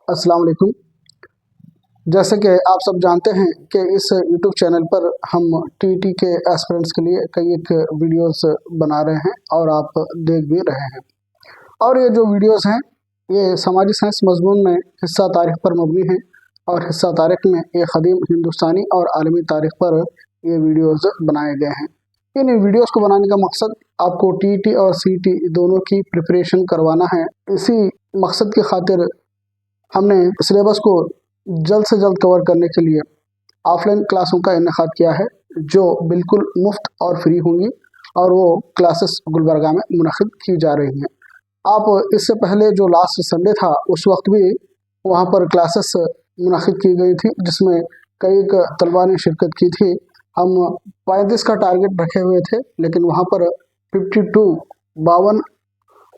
अस्सलाम वालेकुम। जैसे कि आप सब जानते हैं कि इस यूट्यूब चैनल पर हम टीईटी के एस्पिरेंट्स के लिए कई एक वीडियोस बना रहे हैं और आप देख भी रहे हैं। और ये जो वीडियोस हैं ये समाजी साइंस मजमून में हिस्सा तारीख पर मबनी हैं और हिस्सा तारीख में एक क़दीम हिंदुस्तानी और आलमी तारीख पर ये वीडियोस बनाए गए हैं। इन वीडियोस को बनाने का मकसद आपको टीईटी और सीईटी दोनों की प्रिपरेशन करवाना है। इसी मकसद की खातिर हमने सिलेबस को जल्द से जल्द कवर करने के लिए ऑफलाइन क्लासों का इनेकाद किया है जो बिल्कुल मुफ्त और फ्री होंगी और वो क्लासेस गुलबर्गा में मुनक़िद की जा रही हैं। आप इससे पहले जो लास्ट संडे था उस वक्त भी वहाँ पर क्लासेस मुनक़िद की गई थी जिसमें कई तलबा ने शिरकत की थी। हम 35 का टारगेट रखे हुए थे लेकिन वहाँ पर 52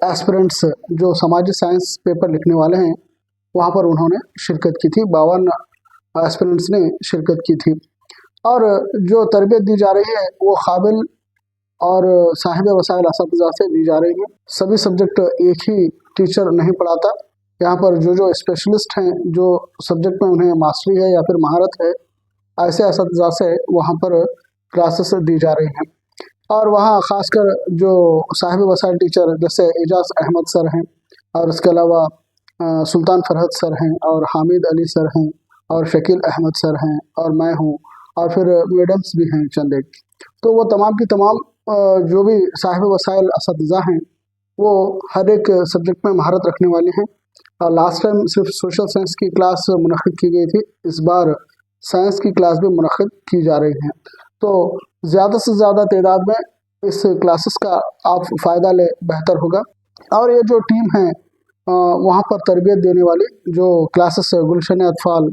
एस्पिरेंट्स जो समाजी साइंस पेपर लिखने वाले हैं वहाँ पर उन्होंने शिरकत की थी। 52 एस्पिरेंट्स ने शिरकत की थी और जो तरबियत दी जा रही है वो काबिल और साहिब वसाइल असातिज़ा से दी जा रही है। सभी सब्जेक्ट एक ही टीचर नहीं पढ़ाता। यहाँ पर जो स्पेशलिस्ट हैं, जो सब्जेक्ट में उन्हें मास्टरी है या फिर महारत है, ऐसे असातिज़ा से वहाँ पर क्लासेस दी जा रही हैं। और वहाँ ख़ासकर जो साहिब वसाइल टीचर जैसे एजाज अहमद सर हैं और इसके अलावा सुल्तान फरहत सर हैं और हामिद अली सर हैं और शकील अहमद सर हैं और मैं हूँ और फिर मैडम्स भी हैं चंद एक। तो वो तमाम की तमाम जो भी साहिब वसाइल असातिज़ा हैं वो हर एक सब्जेक्ट में महारत रखने वाले हैं। लास्ट टाइम सिर्फ सोशल साइंस की क्लास मुनक़िद की गई थी, इस बार साइंस की क्लास भी मुनक़िद की जा रही हैं। तो ज़्यादा से ज़्यादा तादाद में इस क्लासेस का आप फ़ायदा ले, बेहतर होगा। और ये जो टीम है वहाँ पर तरबियत देने वाली जो क्लासेस गुलशन अतफाल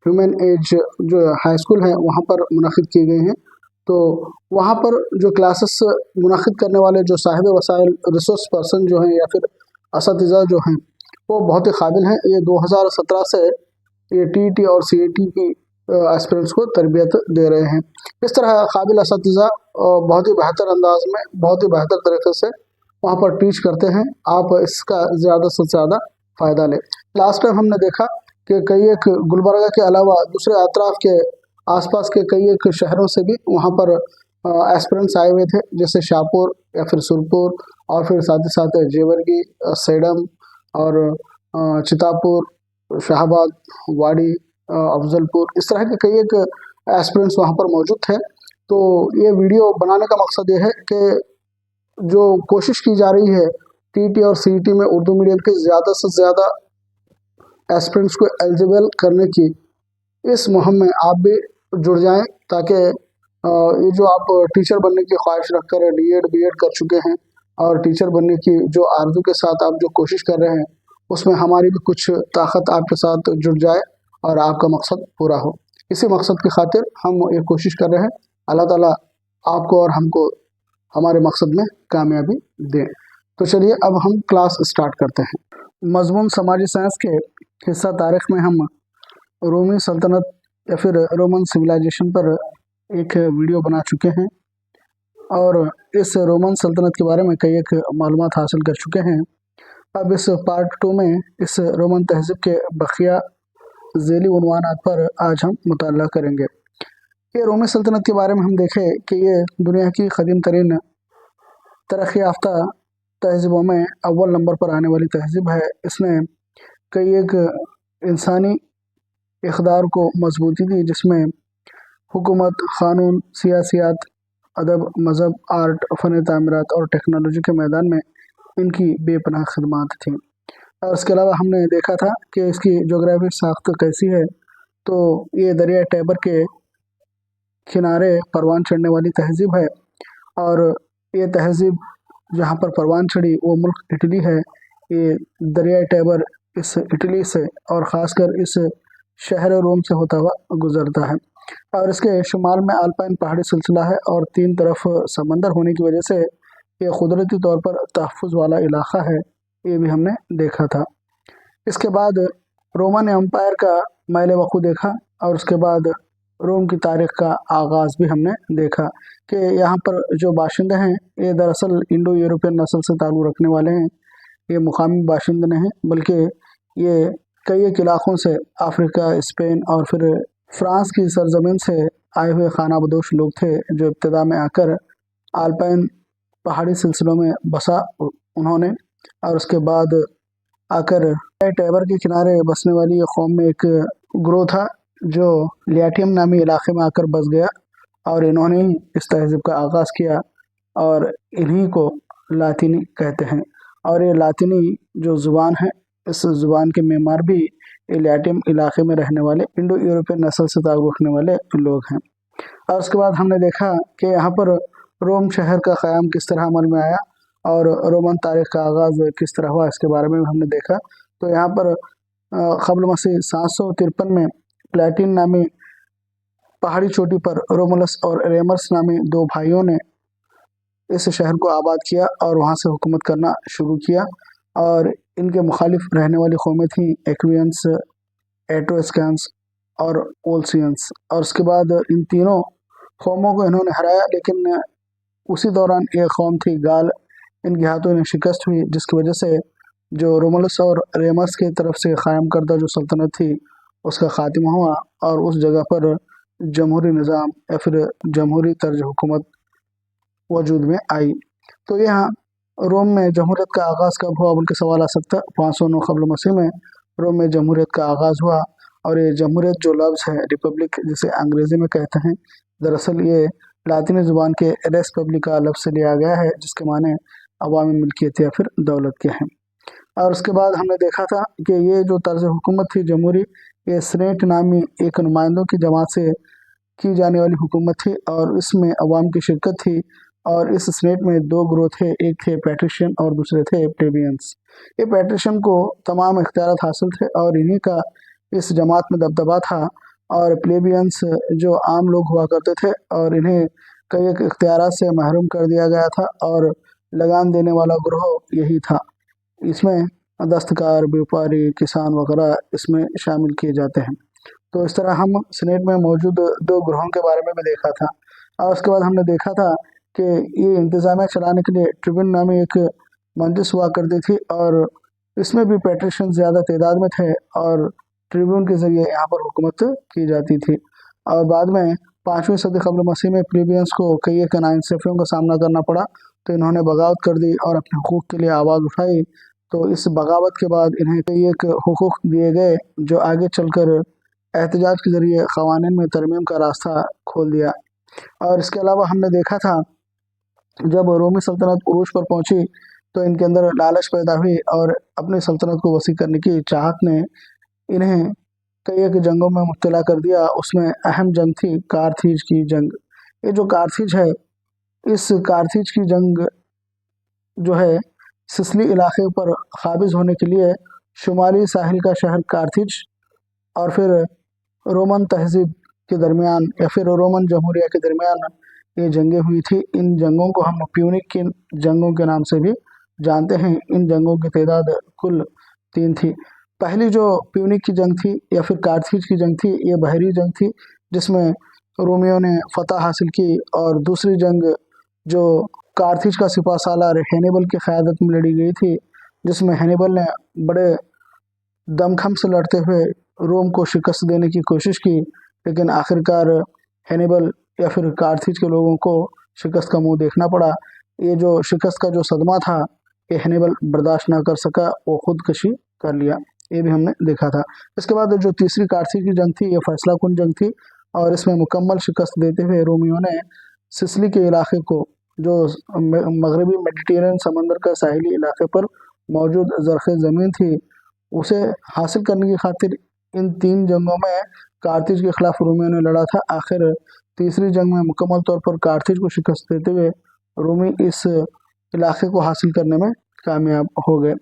ह्यूमन एज जो हाई स्कूल है वहाँ पर मुनक़िद की गई हैं। तो वहाँ पर जो क्लासेस मुनक़िद करने वाले जो साहिब वसाइल रिसोर्स पर्सन जो हैं या फिर असातिज़ा जो हैं वो बहुत ही काबिल हैं। ये 2017 से ये टीईटी और सीईटी की एस्पिरेंट्स को तरबियत दे रहे हैं। इस तरह काबिल असातिज़ा बहुत ही बेहतर अंदाज में, बहुत ही बेहतर तरीके से वहाँ पर टीच करते हैं। आप इसका ज़्यादा से ज़्यादा फ़ायदा लें। लास्ट टाइम हमने देखा कि कई एक गुलबर्गा के अलावा दूसरे अतराफ़ के आसपास के कई एक शहरों से भी वहाँ पर एस्पिरेंट्स आए हुए थे, जैसे शाहपुर या फिर सुरपुर और फिर साथ ही साथ जेवरगी, सेडम और चितापुर, शाहबाद, वाड़ी, अफजलपुर, इस तरह के कई एक एस्पिरेंट्स वहाँ पर मौजूद थे। तो ये वीडियो बनाने का मकसद ये है कि जो कोशिश की जा रही है टीईटी और सीईटी में उर्दू मीडियम के ज़्यादा से ज़्यादा एस्पिरेंट्स को एलिजिबल करने की, इस मुहिम में आप भी जुड़ जाएं ताकि ये जो आप टीचर बनने की ख्वाहिश रखकर डीएड बीएड कर चुके हैं और टीचर बनने की जो आरज़ू के साथ आप जो कोशिश कर रहे हैं उसमें हमारी भी कुछ ताकत आपके साथ जुड़ जाए और आपका मकसद पूरा हो। इसी मकसद की खातिर हम ये कोशिश कर रहे हैं। अल्लाह ताला आपको और हमको हमारे मकसद में कामयाबी दें। तो चलिए अब हम क्लास स्टार्ट करते हैं। मज़मून समाजी साइंस के हिस्सा तारीख़ में हम रोमी सल्तनत या फिर रोमन सिविलाइजेशन पर एक वीडियो बना चुके हैं और इस रोमन सल्तनत के बारे में कई एक मालूमात हासिल कर चुके हैं। अब इस पार्ट 2 में इस रोमन तहज़ीब के बक़िया ज़ेली उन्वानात पर आज हम मुताला करेंगे। ये रोमी सल्तनत के बारे में हम देखें कि ये दुनिया की क़दीम तरीन तरक्की याफ्ता तहज़ीबों में अव्वल नंबर पर आने वाली तहज़ीब है। इसने कई एक इंसानी इक़दार को मजबूती दी जिसमें हुकूमत, क़ानून, सियासियात, अदब, मज़हब, आर्ट, फ़न तामीरात और टेक्नोलॉजी के मैदान में इनकी बेपनाह खिदमात थी। और इसके अलावा हमने देखा था कि इसकी जोग्राफिक साख्त कैसी है। तो ये दरिया टैबर के किनारे परवान चढ़ने वाली तहज़ीब है और ये तहज़ीब जहाँ पर परवान चढ़ी वो मुल्क इटली है। ये दरिया टैबर इस इटली से और ख़ासकर इस शहर रोम से होता हुआ गुज़रता है और इसके शुमाल में आल्पाइन पहाड़ी सिलसिला है और 3 तरफ समंदर होने की वजह से ये कुदरती तौर पर तहफ़्फ़ुज़ वाला इलाक़ा है। ये भी हमने देखा था। इसके बाद रोमन एम्पायर का मैल वक़ू देखा और उसके बाद रोम की तारीख़ का आगाज़ भी हमने देखा कि यहाँ पर जो बाशिंदे हैं ये दरअसल इंडो यूरोपियन नस्ल से ताल्लुक़ रखने वाले हैं। ये मुकामी बाशिंदे नहीं बल्कि ये कई एक इलाकों से अफ्रीका, स्पेन और फिर फ्रांस की सरजमीन से आए हुए खानाबदोश लोग थे, जो इब्तदा में आकर आल्पाइन पहाड़ी सिलसिलों में बसा उन्होंने, और उसके बाद आकर टैबर के किनारे बसने वाली ये कौम में एक ग्रोह था जो लियाटियम नामी इलाके में आकर बस गया, और इन्होंने ही इस तहजीब का आगाज़ किया और इन्हीं को लातिनी कहते हैं। और ये लातिनी जो ज़ुबान है, इस ज़ुबान के मेमार भी लियाटियम इलाके में रहने वाले इंडो यूरोपियन नस्ल से ताल्लुक़ रखने वाले लोग हैं। और उसके बाद हमने देखा कि यहाँ पर रोम शहर का क़याम किस तरह अमल में आया और रोमन तारीख़ का आगाज़ किस तरह हुआ, इसके बारे में हमने देखा। तो यहाँ पर क़ब्ल मसीह 753 में प्लेटिन नामी पहाड़ी चोटी पर रोमुलस और रेमस नामी दो भाइयों ने इस शहर को आबाद किया और वहाँ से हुकूमत करना शुरू किया। और इनके मुखालिफ रहने वाली कौमें थीं एक्वियंस, एट्रोस्कैंस और ओल्सियंस। और उसके बाद इन तीनों कौमों को इन्होंने हराया, लेकिन उसी दौरान एक कौम थी गाल, इनके हाथों इन्हें शिकस्त हुई, जिसकी वजह से जो रोमुलस और रेमस की तरफ से क़ायम करदा जो सल्तनत थी उसका ख़ात्मा हुआ और उस जगह पर जमहूरी निज़ाम या फिर जमहूरी तर्ज हुकूमत वजूद में आई। तो यहाँ रोम में जमहूरियत का आगाज़ कब हुआ बोल के सवाल आ सकता है। 509 क़ब्ल मसीह में रोम में जमहूरियत का आगाज़ हुआ। और ये जमहूरियत जो लफ्ज़ है रिपब्लिक, जिसे अंग्रेज़ी में कहते हैं, दरअसल ये लातिनी ज़ुबान के रेस पब्लिका लफ्ज़ से लिया गया है, जिसके माने अवामी मिल्कियत या फिर दौलत के हैं। और उसके बाद हमने देखा था कि ये जो तर्ज हुकूमत थी जमहूरी, ये सेनेट नामी एक नुमाइंदों की जमात से की जाने वाली हुकूमत थी और इसमें अवाम की शिरकत थी। और इस सेनेट में दो ग्रोह थे, एक थे पैट्रिशियन और दूसरे थे प्लेबियंस। ये पैट्रिशियन को तमाम इख्तियारात हासिल थे और इन्हीं का इस जमात में दबदबा था, और प्लेबियंस जो आम लोग हुआ करते थे और इन्हें कई एक इख्तियारात से महरूम कर दिया गया था, और लगान देने वाला ग्रोह यही था। इसमें दस्तकार, व्यापारी, किसान वगैरह इसमें शामिल किए जाते हैं। तो इस तरह हम सेनेट में मौजूद दो ग्रोहों के बारे में भी देखा था। और उसके बाद हमने देखा था कि ये इंतज़ामिया चलाने के लिए ट्रिब्यून नामी एक मंजिस हुआ करती थी, और इसमें भी पैट्रिशियन ज़्यादा तादाद में थे और ट्रिब्यून के ज़रिए यहाँ पर हुकूमत की जाती थी। और बाद में 5वीं सदी क़ब्ल मसीह में प्लेबियंस को कई एक नाइंसाफ़ियों का सामना करना पड़ा, तो इन्होंने बगावत कर दी और अपने हुकूक़ के लिए आवाज़ उठाई। तो इस बगावत के बाद इन्हें कई एक हुकूक़ दिए गए जो आगे चलकर एहतजाज के ज़रिए क़वानीन में तरमीम का रास्ता खोल दिया। और इसके अलावा हमने देखा था जब रोमी सल्तनत उरूज पर पहुंची तो इनके अंदर लालच पैदा हुई और अपनी सल्तनत को वसी करने की चाहत ने इन्हें कई एक जंगों में मुब्तला कर दिया। उसमें अहम जंग थी कारथीज की जंग। ये जो कारथीज है, इस कारथीज की जंग जो है सिसिली इलाके पर काबिज होने के लिए शुमाली साहिल का शहर कारथीज और फिर रोमन तहजीब के दरमियान या फिर रोमन जमहूरिया के दरमियान ये जंगें हुई थी। इन जंगों को हम प्यूनिक की जंगों के नाम से भी जानते हैं। इन जंगों की तादाद कुल 3 थी। पहली जो प्यूनिक की जंग थी या फिर कारथीज की जंग थी, ये बहरी जंग थी जिसमें रोमियों ने फतह हासिल की। और दूसरी जंग जो कारथीज का सिपह सालार हैनिबल की क़यादत में लड़ी गई थी, जिसमें हैनिबल ने बड़े दमखम से लड़ते हुए रोम को शिकस्त देने की कोशिश की, लेकिन आखिरकार हैनिबल या फिर कारथीज के लोगों को शिकस्त का मुंह देखना पड़ा। ये जो शिकस्त का जो सदमा था ये हैनिबल बर्दाश्त ना कर सका, वो खुदकशी कर लिया। ये भी हमने देखा था। इसके बाद जो तीसरी कारथीज की जंग थी ये फैसला कुन जंग थी और इसमें मुकम्मल शिकस्त देते हुए रोमियों ने सिसिली के इलाके को, जो मगरबी मेडिटेरियन समंदर का साहिली इलाके पर मौजूद ज़रख़ ज़मीन थी, उसे हासिल करने की खातिर इन 3 जंगों में कारथीज के ख़िलाफ़ रोमियों ने लड़ा था। आखिर तीसरी जंग में मुकम्मल तौर पर कारथीज को शिकस्त देते हुए रोमी इस इलाके को हासिल करने में कामयाब हो गए।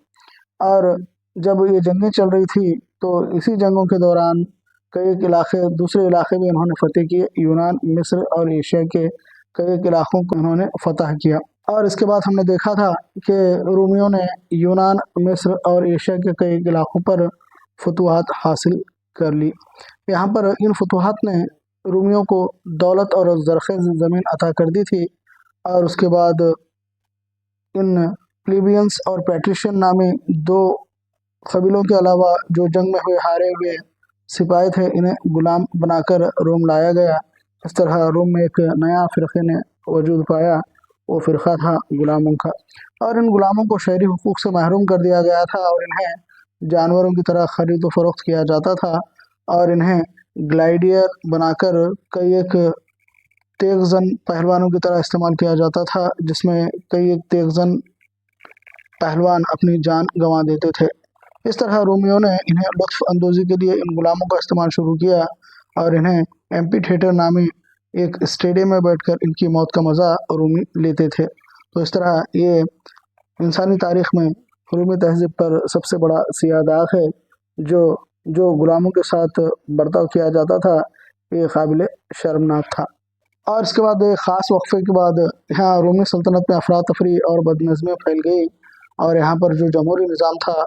और जब ये जंगें चल रही थी तो इसी जंगों के दौरान कई एक इलाके, दूसरे इलाके भी इन्होंने फ़तेह किए। यूनान, मिस्र और एशिया के कई एक इलाकों को इन्होंने फ़तह किया। और इसके बाद हमने देखा था कि रोमियों ने यूनान, मिस्र और एशिया के कई इलाकों पर फतूहात हासिल कर ली। यहाँ पर इन फतूहात ने रोमियों को दौलत और ज़रख़ ज़मीन अता कर दी थी। और उसके बाद इन प्लीबियंस और पैट्रिशियन नामी 2 कबीलों के अलावा जो जंग में हुए हारे हुए सिपाही थे, इन्हें गुलाम बनाकर रोम लाया गया। इस तरह रोम में एक नया फ़िरक़े ने वजूद पाया, वो फ़िरक़ा था गुलामों का। और इन गुलामों को शहरी हुकूक से महरूम कर दिया गया था और इन्हें जानवरों की तरह ख़रीद व फ़रोख्त किया जाता था और इन्हें ग्लाइडियर बनाकर कई एक तेगज़न पहलवानों की तरह इस्तेमाल किया जाता था, जिसमें कई एक तेगज़न पहलवान अपनी जान गंवा देते थे। इस तरह रोमियों ने इन्हें लुत्फ़ अंदोज़ी के लिए इन गुलामों का इस्तेमाल शुरू किया और इन्हें एम्फीथिएटर नामी एक स्टेडियम में बैठकर इनकी मौत का मज़ा रोमी लेते थे। तो इस तरह ये इंसानी तारीख़ में रोमी तहज़ीब पर सबसे बड़ा सियाह दाग है। जो गुलामों के साथ बर्ताव किया जाता था, ये काबिल शर्मनाक था। और इसके बाद एक ख़ास वक्फ़े के बाद यहाँ रोमी सल्तनत में अफरा तफरी और बदनज़मियाँ फैल गई और यहाँ पर जो जमहूरी निज़ाम था,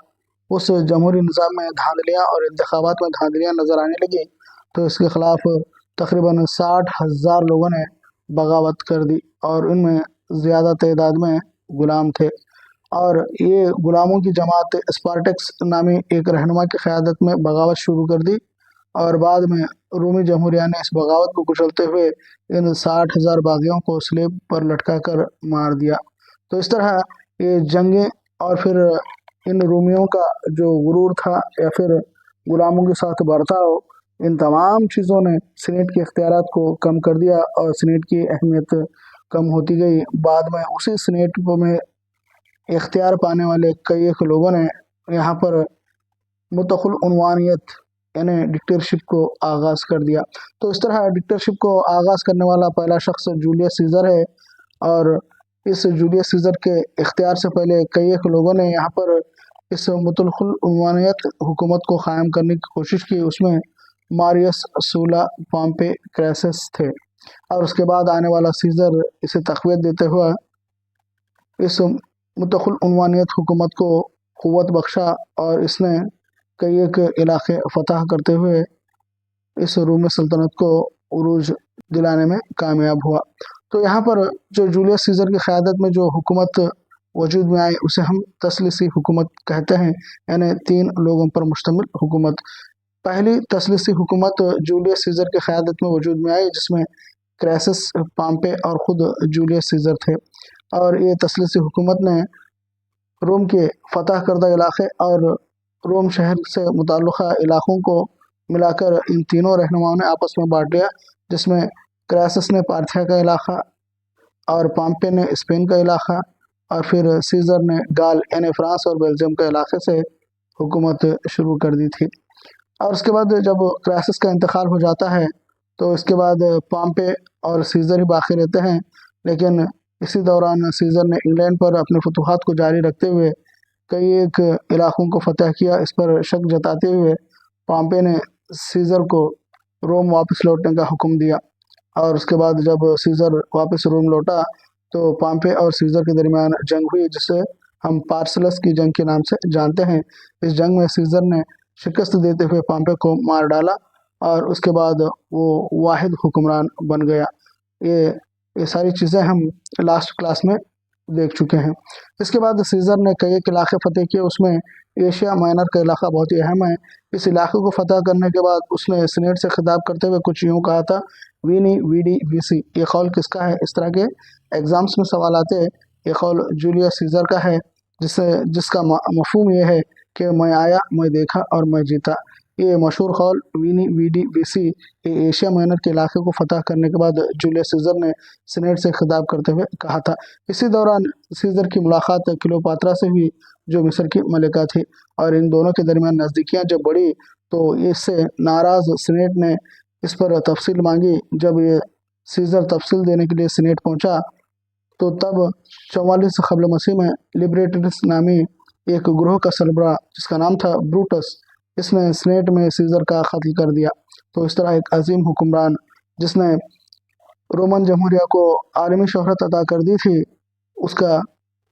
उस जमहूरी निज़ाम में धांधलियाँ और इंतखाबात में धांधलियाँ नज़र आने लगी। तो इसके ख़िलाफ़ तकरीबन 60,000 लोगों ने बगावत कर दी और इनमें ज़्यादा तादाद में ग़ुलाम थे। और ये ग़ुलामों की जमात स्पार्टक्स नामी एक रहनुमा की क़यादत में बगावत शुरू कर दी और बाद में रोमी जमहूरिया ने इस बगावत को कुचलते हुए इन 60,000 बागियों को स्लेब पर लटका कर मार दिया। तो इस तरह ये जंगें और फिर इन रोमियों का जो गुरूर था या फिर ग़ुलामों के साथ बर्ताव, इन तमाम चीज़ों ने सीनेट के इख्तियारात को कम कर दिया और सीनेट की अहमियत कम होती गई। बाद में उसी सीनेट में इख्तियार पाने वाले कई एक लोगों ने यहाँ पर मुतखुल उन्वानियत यानी डिक्टेटरशिप को आगाज़ कर दिया। तो इस तरह डिक्टेटरशिप को आगाज़ करने वाला पहला शख्स जूलियस सीज़र है और इस जूलियस सीज़र के इख्तियार से पहले कई एक लोगों ने यहाँ पर इस मुतलकुल उन्वानियत हुकूमत को क़ायम करने की कोशिश की। उसमें मारियस, सूला, पॉम्पे, क्रैसस थे और उसके बाद आने वाला सीज़र इसे तक़वियत देते हुए इस मुतलकुल उन्वानियत हुकूमत को क़ुव्वत बख्शा और इसने कई एक इलाक़े फ़तह करते हुए इस रोमी सल्तनत को उरूज दिलाने में कामयाब हुआ। तो यहाँ पर जो जूलियस सीज़र की क़यादत में जो हुकूमत वजूद में आई, उसे हम तसलीसी हुकूमत कहते हैं, यानी 3 लोगों पर मुश्तमिल हुकूमत। पहली तसलीसी हुकूमत जूलियस सीज़र की क़यादत में वजूद में आई, जिसमें क्रैसस, पॉम्पे और ख़ुद जूलियस सीज़र थे और ये तसलीसी हुकूमत ने रोम के फ़तह करदा इलाक़े और रोम शहर से मुताल्लिक़ा इलाक़ों को मिलाकर इन तीनों रहनुमाओं ने आपस में बांट लिया, जिसमें क्रैसस ने पार्थिया का इलाक़ा और पॉम्पे ने स्पेन का इलाक़ा और फिर सीज़र ने गाल यानी फ्रांस और बेल्जियम के इलाक़े से हुकूमत शुरू कर दी थी। और उसके बाद जब क्रैसस का इंतकाल हो जाता है तो इसके बाद पॉम्पे और सीज़र ही बाकी रहते हैं, लेकिन इसी दौरान सीज़र ने इंग्लैंड पर अपने फतूहात को जारी रखते हुए कई एक इलाक़ों को फ़तह किया। इस पर शक जताते हुए पॉम्पे ने सीज़र को रोम वापस लौटने का हुक्म दिया और उसके बाद जब सीज़र वापस रोम लौटा तो पॉम्पे और सीज़र के दरमियान जंग हुई, जिसे हम पार्सलस की जंग के नाम से जानते हैं। इस जंग में सीज़र ने शिकस्त देते हुए पॉम्पे को मार डाला और उसके बाद वो वाहिद हुक्मरान बन गया। ये सारी चीज़ें हम लास्ट क्लास में देख चुके हैं। इसके बाद सीज़र ने कई एक इलाक़े फ़तह किए, उसमें एशिया माइनर का इलाक़ा बहुत ही अहम है। इस इलाक़े को फ़तह करने के बाद उसने सीनेट से खिताब करते हुए कुछ यूँ कहा था, वीनी वीडी वीसी। ये कौल किसका है? इस तरह के एग्ज़ाम्स में सवाल आते हैं। ये कौल जूलियस सीज़र का है, जिसका मफ़हूम ये है कि मैं आया, मैं देखा और मैं जीता। ये मशहूर कौल वीनी वीडी वीसी ये एशिया माइनर के इलाक़े को फ़तह करने के बाद जूलियस सीज़र ने सीनेट से खिताब करते हुए कहा था। इसी दौरान सीज़र की मुलाकात क्लियोपात्रा से हुई, जो मिस्र की मलिका थी, और इन दोनों के दरमियान नज़दीकियाँ जब बढ़ी तो इससे नाराज़ सीनेट ने इस पर तफसील मांगी। जब ये सीज़र तफसील देने के लिए सीनेट पहुँचा तो तब 44 क़ब्ल मसीह में लिबरेटरिस नामी एक ग्रोह का सरबराह, जिसका नाम था ब्रूटस, इसने सीनेट में सीज़र का कत्ल कर दिया। तो इस तरह एक अजीम हुक्मरान जिसने रोमन जमहूरिया को आलमी शोहरत अता कर दी थी, उसका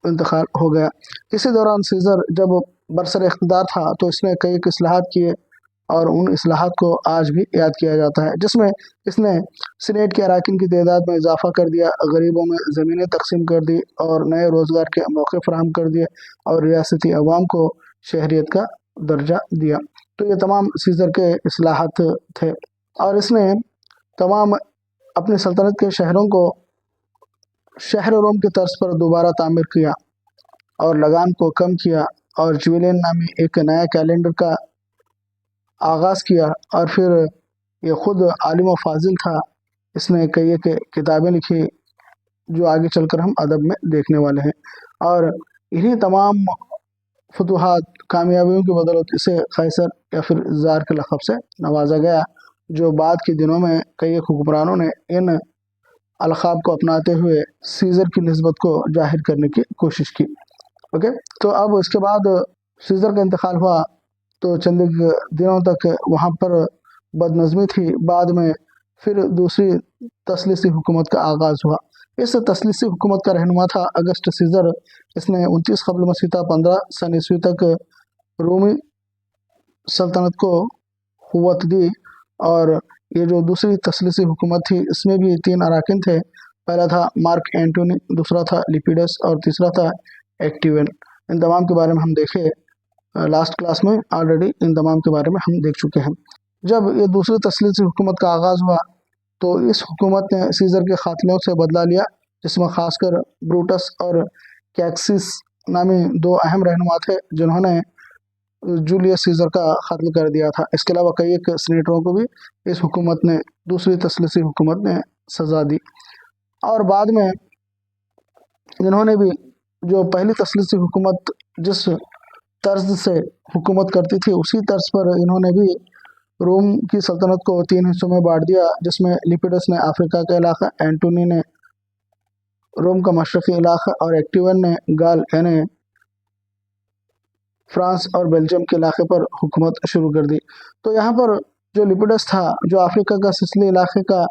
इंतकाल हो गया। इसी दौरान सीज़र जब बरसर इख्तिदार था तो इसने कई एक इस्लाहात किए और उन इस्लाहात को आज भी याद किया जाता है, जिसमें इसने सीनेट के अरकान की तादाद में इजाफ़ा कर दिया, गरीबों में ज़मीनें तकसीम कर दी और नए रोज़गार के मौके फराहम कर दिए और रियासती अवाम को शहरियत का درجہ دیا۔ تو یہ تمام سیزر کے اصلاحات تھے، اور اس نے تمام اپنی سلطنت کے شہروں کو شہر روم کی طرز پر دوبارہ تعمیر کیا اور لگان کو کم کیا، اور جویلین نامی ایک نیا کیلنڈر کا آغاز کیا، اور پھر یہ خود عالم و فاضل تھا۔ اس نے کئی ایک کتابیں لکھی جو آگے چل کر ہم ادب میں دیکھنے والے ہیں، اور انہی تمام فتوحات کامیابیوں کی بدولت اسے قیصر یا پھر زار کے لقب سے نوازا گیا، جو بعد کے دنوں میں کئی ایک حکمرانوں نے ان القاب کو اپناتے ہوئے سیزر کی نسبت کو ظاہر کرنے کی کوشش کی۔ اوکے، تو اب اس کے بعد سیزر کا انتقال ہوا تو چند دنوں تک وہاں پر بد نظمی تھی۔ بعد میں پھر دوسری تثلیثی حکومت کا آغاز ہوا۔ اس تثلیثی حکومت کا رہنما تھا اگسٹ سیزر۔ اس نے 29 قبل مسیح تا 15 سن عیسوی تک رومی سلطنت کو قوت دی، اور یہ جو دوسری تثلیثی حکومت تھی اس میں بھی 3 اراکین تھے۔ پہلا تھا مارک اینٹونی، دوسرا تھا لیپیڈس، اور تیسرا تھا ایکٹیون۔ ان تمام کے بارے میں ہم دیکھے لاسٹ کلاس میں، آلریڈی ان تمام کے بارے میں ہم دیکھ چکے ہیں۔ جب یہ دوسری تثلیثی حکومت کا آغاز ہوا تو اس حکومت نے سیزر کے قاتلوں سے بدلہ لیا، جس میں خاص کر بروٹس اور کیکسس نامی 2 اہم رہنما تھے جنہوں نے جولیس سیزر کا قتل کر دیا تھا۔ اس کے علاوہ کئی ایک سینیٹروں کو بھی اس حکومت نے، دوسری تثلیثی حکومت نے سزا دی، اور بعد میں انہوں نے بھی جو پہلی تثلیثی حکومت جس طرز سے حکومت کرتی تھی اسی طرز پر انہوں نے بھی روم کی سلطنت کو 3 حصوں میں بانٹ دیا، جس میں لیپیڈس نے افریقہ کا علاقہ، اینٹونی نے روم کا مشرقی علاقہ، اور ایکٹیون نے گال یعنی فرانس اور بیلجیم کے علاقے پر حکومت شروع کر دی۔ تو یہاں پر جو لیپیڈس تھا، جو افریقہ کا سسلی علاقے کا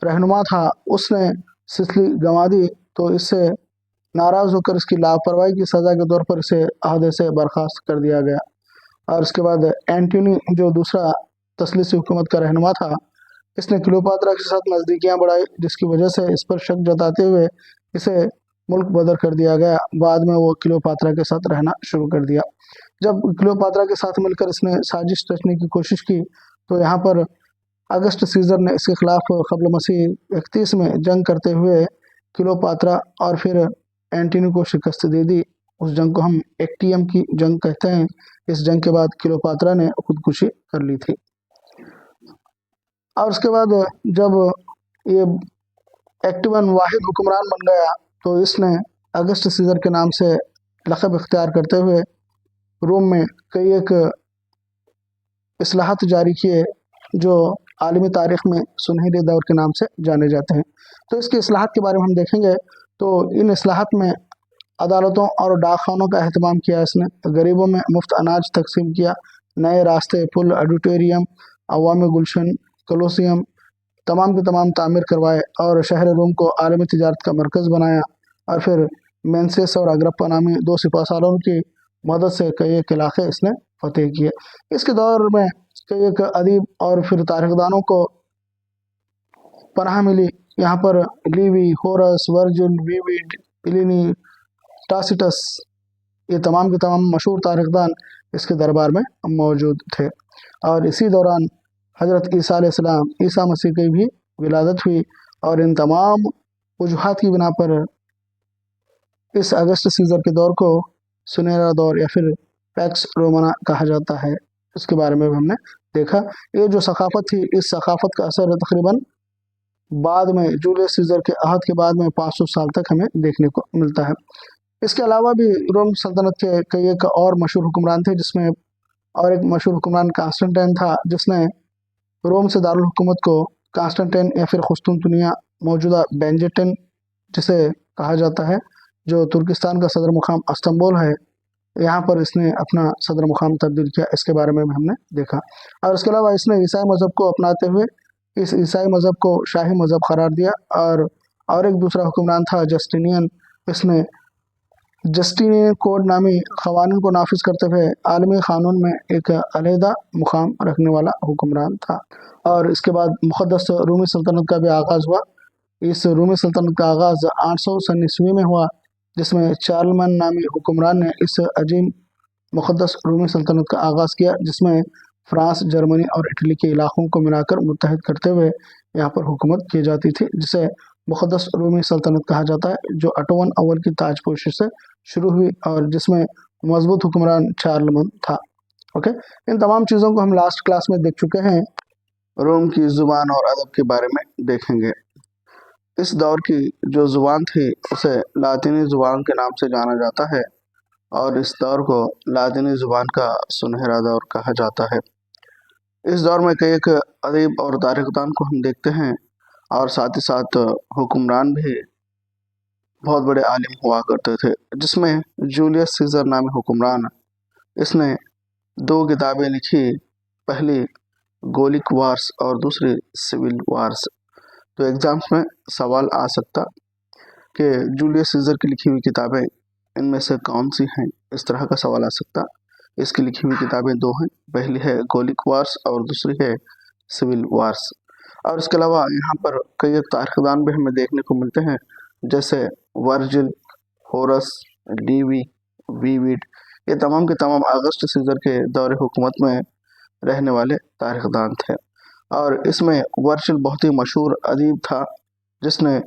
رہنما تھا، اس نے سسلی گنوا دی، تو اس سے ناراض ہو کر اس کی لاپرواہی کی سزا کے طور پر اسے عہدے سے برخاست کر دیا گیا۔ اور اس کے بعد اینٹونی جو دوسرا تثلیثی حکومت کا رہنما تھا، اس نے کلیوپاترا کے ساتھ نزدیکیاں بڑھائی، جس کی وجہ سے اس پر شک جتاتے ہوئے اسے ملک بدر کر دیا گیا۔ بعد میں وہ کلیوپاترا کے ساتھ رہنا شروع کر دیا۔ جب کلیوپاترا کے ساتھ مل کر اس نے سازش رچنے کی کوشش کی تو یہاں پر اگسٹ سیزر نے اس کے خلاف قبل مسیح 31 میں جنگ کرتے ہوئے کلیوپاترا اور پھر اینٹونی کو شکست دے دی۔ اس جنگ کو ہم ایکٹیم کی جنگ کہتے ہیں۔ اس جنگ کے بعد کلیوپاترا نے خودکشی کر لی تھی۔ اور اس کے بعد جب یہ ایکٹیون واحد حکمران بن گیا تو اس نے اگسٹ سیزر کے نام سے لقب اختیار کرتے ہوئے روم میں کئی ایک اصلاحات جاری کیے جو عالمی تاریخ میں سنہرے دور کے نام سے جانے جاتے ہیں۔ تو اس کی اصلاحات کے بارے میں ہم دیکھیں گے تو ان اصلاحات میں عدالتوں اور ڈاک خانوں کا اہتمام کیا، اس نے غریبوں میں مفت اناج تقسیم کیا، نئے راستے، پل، آڈیٹوریم، عوامی گلشن، کولوسیم تمام کے تمام تعمیر کروائے، اور شہر روم کو عالمی تجارت کا مرکز بنایا، اور پھر مینسیس اور اگرپا نامی 2 سپہ سالاروں کی مدد سے کئی ایک علاقے اس نے فتح کیے۔ اس کے دور میں کئی ایک ادیب اور پھر تاریخ دانوں کو پناہ ملی۔ یہاں پر لیوی، ہورس، ورجل، ویوڈ، پلینی، ٹاسیٹس، یہ تمام کے تمام مشہور تاریخ دان اس کے دربار میں موجود تھے۔ اور اسی دوران حضرت عیسیٰ علیہ السلام، عیسیٰ مسیح کی بھی ولادت ہوئی، اور ان تمام وجوہات کی بنا پر اس اگسٹ سیزر کے دور کو سنہرا دور یا پھر پیکس رومانا کہا جاتا ہے۔ اس کے بارے میں بھی ہم نے دیکھا۔ یہ جو ثقافت تھی، اس ثقافت کا اثر تقریباً بعد میں جولیس سیزر کے عہد کے بعد میں 500 سال تک ہمیں دیکھنے کو ملتا ہے۔ اس کے علاوہ بھی روم سلطنت کے کئی ایک اور مشہور حکمران تھے، جس میں اور ایک مشہور حکمران کانسٹنٹائن تھا، جس نے روم سے دارالحکومت کو کانسٹنٹائن یا پھر قسطنطنیہ، موجودہ بینجٹن جسے کہا جاتا ہے، جو ترکستان کا صدر مقام استنبول ہے، یہاں پر اس نے اپنا صدر مقام تبدیل کیا۔ اس کے بارے میں بھی ہم نے دیکھا۔ اور اس کے علاوہ اس نے عیسائی مذہب کو اپناتے ہوئے اس عیسائی مذہب کو شاہی مذہب قرار دیا، اور ایک دوسرا حکمران تھا جسٹینین۔ اس نے جسٹینین کوڈ نامی قوانین کو نافذ کرتے ہوئے عالمی قانون میں ایک علیحدہ مقام رکھنے والا حکمران تھا۔ اور اس کے بعد مقدس رومی سلطنت کا بھی آغاز ہوا۔ اس رومی سلطنت کا آغاز 800 سن عیسوی میں ہوا، جس میں چارلمن نامی حکمران نے اس عظیم मुक़द्दस रूमी सल्तनत का आगाज़ किया, जिसमें फ्रांस, जर्मनी और इटली के इलाकों को मिलाकर मुत्तहिद करते हुए यहाँ पर हुकूमत की जाती थी, जिसे मुक़द्दस रूमी सल्तनत कहा जाता है, जो ऑटोवन अव्वल की ताजपोशी से शुरू हुई और जिसमें मजबूत हुक्मरान चार्लमन था। ओके, इन तमाम चीज़ों को हम लास्ट क्लास में देख चुके हैं। रोम की ज़ुबान और अदब के बारे में देखेंगे। इस दौर की जो ज़ुबान थी उसे लातिनी ज़ुबान के नाम से जाना जाता है और इस दौर को लातिनी ज़ुबान का सुनहरा दौर कहा जाता है। इस दौर में कई एक अदीब और तारीख़दान को हम देखते हैं और साथ ही साथ हुक्मरान भी बहुत बड़े आलिम हुआ करते थे, जिसमें जूलियस सीज़र नामी हुक्मरान, इसने 2 किताबें लिखी, पहली गोलिक वार्स और दूसरी सिविल वार्स। तो एग्ज़ाम्स में सवाल आ सकता कि जूलियस सीज़र की लिखी हुई किताबें इनमें से कौन सी हैं, इस तरह का सवाल आ सकता। इसकी लिखी हुई किताबें 2 हैं, पहली है गोलिक वार्स और दूसरी है सिविल वार्स। और इसके अलावा यहाँ पर कई एक तारीख़दान भी हमें देखने को मिलते हैं, जैसे वर्जिल, होरस, लीवी, वीविड, ये तमाम के तमाम अगस्त सीज़र के दौरे हुकूमत में रहने वाले तारीख़दान थे। और इसमें वर्जिल बहुत ही मशहूर अदीब था, जिसने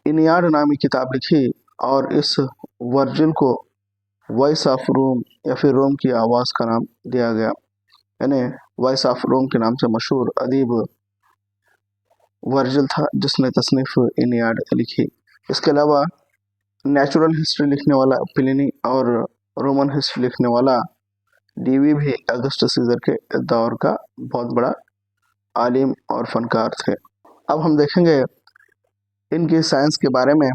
इनियाड नामी किताब लिखी और इस वर्जिल को वॉइस ऑफ रोम या फिर रोम की आवाज़ का नाम दिया गया, यानी वॉइस ऑफ रोम के नाम से मशहूर अदीब वर्जिल था, जिसने तसनीफ़ इनियाड लिखी। इसके अलावा नेचुरल हिस्ट्री लिखने वाला प्लिनी और रोमन हिस्ट्री लिखने वाला लीवी भी अगस्त सीज़र के दौर का बहुत बड़ा आलिम और फनकार थे। अब हम देखेंगे इनकी साइंस के बारे में।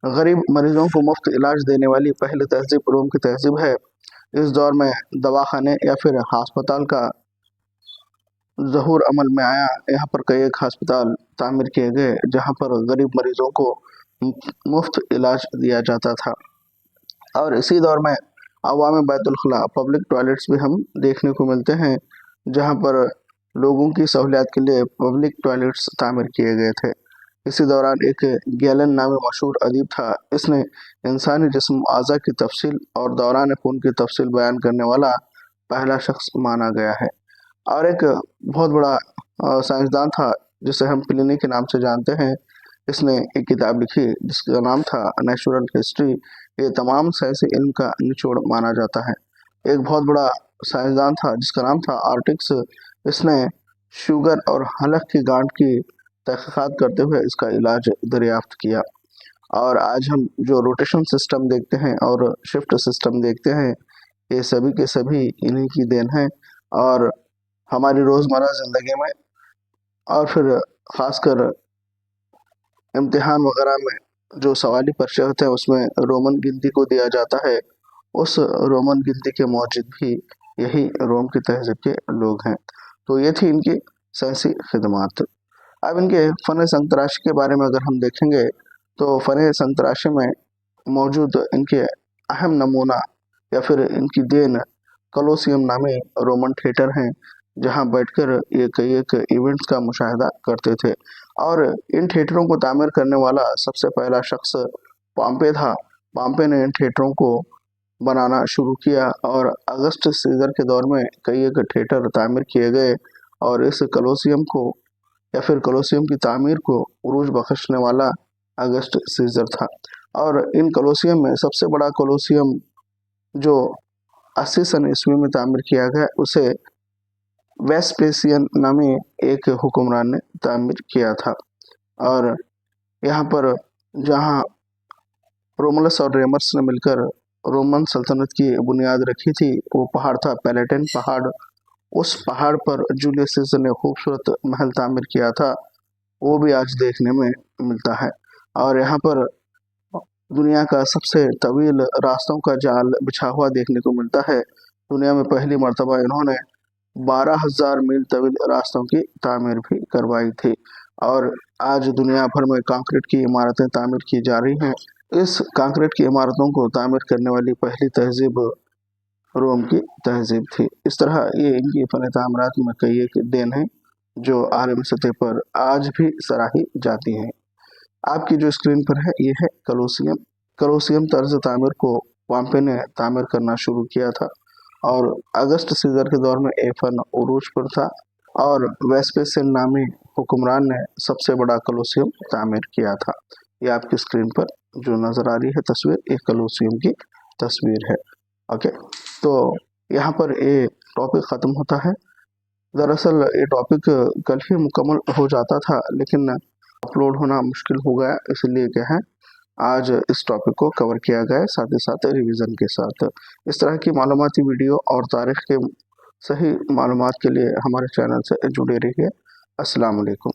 गरीब मरीजों को मुफ्त इलाज देने वाली पहली तहज़ीब रोम की तहज़ीब है। इस दौर में दवाखाने या फिर अस्पताल का ज़हूर अमल में आया। यहाँ पर कई एक अस्पताल तामीर किए गए जहाँ पर गरीब मरीजों को मुफ्त इलाज दिया जाता था। और इसी दौर में अवाम बैतुल खुला पब्लिक टॉयलेट्स भी हम देखने को मिलते हैं, जहाँ पर लोगों की सहूलियत के लिए पब्लिक टॉयलेट्स तामीर किए गए थे। इसी दौरान एक गैलन नामी मशहूर अदीब था, इसने इंसानी जिस्म आज़ा की तफसील और दौरान खून की तफसील बयान करने वाला पहला शख्स माना गया है। और एक बहुत बड़ा साइंसदान था जिसे हम प्लिनी के नाम से जानते हैं। इसने एक किताब लिखी जिसका नाम था नेचुरल हिस्ट्री। ये तमाम साइंसी इल्म का निचोड़ माना जाता है। एक बहुत बड़ा साइंसदान था जिसका नाम था आर्टिक्स। इसने शुगर और हलक की गांठ की तहक़ीक़ात करते हुए इसका इलाज दरियाफ्त किया। और आज हम जो रोटेशन सिस्टम देखते हैं और शिफ्ट सिस्टम देखते हैं, ये सभी के सभी इन्हीं की देन है। और हमारी रोज़मर्रा ज़िंदगी में और फिर ख़ासकर इम्तिहान वगैरह में जो सवाली पर्चे होते हैं उसमें रोमन गिनती को दिया जाता है। उस रोमन गिनती के मौजूद भी यही रोम की तहज़ीब के लोग हैं। तो ये थी इनकी साइंसी खिदमात। अब इनके फ़न संतराशी के बारे में अगर हम देखेंगे तो फ़न संतराशी में मौजूद इनके अहम नमूना या फिर इनकी देन कोलोसियम नामी रोमन थिएटर हैं, जहां बैठकर ये कई एक इवेंट्स का मुशाहिदा करते थे। और इन थिएटरों को तामीर करने वाला सबसे पहला शख्स पॉम्पे था। पॉम्पे ने इन थिएटरों को बनाना शुरू किया और अगस्त सीज़र के दौर में कई एक थिएटर तामीर किए गए और इस कोलोसियम को या फिर कोलोसियम की तामीर को उरूज बख्शने वाला अगस्त सीज़र था। और इन कोलोसियम में सबसे बड़ा कोलोसियम जो 80 सन ईस्वी में तामीर किया गया, उसे वेस्पेसियन नामी एक हुक्मरान ने तामीर किया था। और यहाँ पर जहाँ रोमलस और रेमस ने मिलकर रोमन सल्तनत की बुनियाद रखी थी, वो पहाड़ था पैलेटेन पहाड़। उस पहाड़ पर जूलियस सीज़र ने खूबसूरत महल तामीर किया था, वो भी आज देखने में मिलता है। और यहाँ पर दुनिया का सबसे तवील रास्तों का जाल बिछा हुआ देखने को मिलता है। दुनिया में पहली मर्तबा इन्होंने 12,000 मील तवील रास्तों की तामीर भी करवाई थी। और आज दुनिया भर में कंक्रीट की इमारतें तामीर की जा रही हैं। इस कंक्रीट की इमारतों को तामीर करने वाली पहली तहज़ीब रोम की तहज़ीब थी। इस तरह ये इनकी फ़न तामीरात में कई एक देन है जो आलमी सतह पर आज भी सराही जाती हैं। आपकी जो स्क्रीन पर है ये है कोलोसियम। कोलोसियम तर्ज तामीर को पोम्पे ने तामीर करना शुरू किया था, और अगस्त सीजर के दौर में एफन उरूज पर था, और वेस्पेसियन नामी हुक्मरान ने सबसे बड़ा कलोसियम तामीर किया था। ये आपकी स्क्रीन पर जो नज़र आ रही है तस्वीर, एक कलोसियम की तस्वीर है। ओके, तो यहाँ पर ये टॉपिक ख़त्म होता है। दरअसल ये टॉपिक कल ही मुकम्मल हो जाता था, लेकिन अपलोड होना मुश्किल हो गया, इसलिए क्या है आज इस टॉपिक को कवर किया गया, साथ ही साथ रिवीजन के साथ। इस तरह की मालूमाती वीडियो और तारीख़ के सही मालूमात के लिए हमारे चैनल से जुड़े रहिए। अस्सलाम वालेकुम।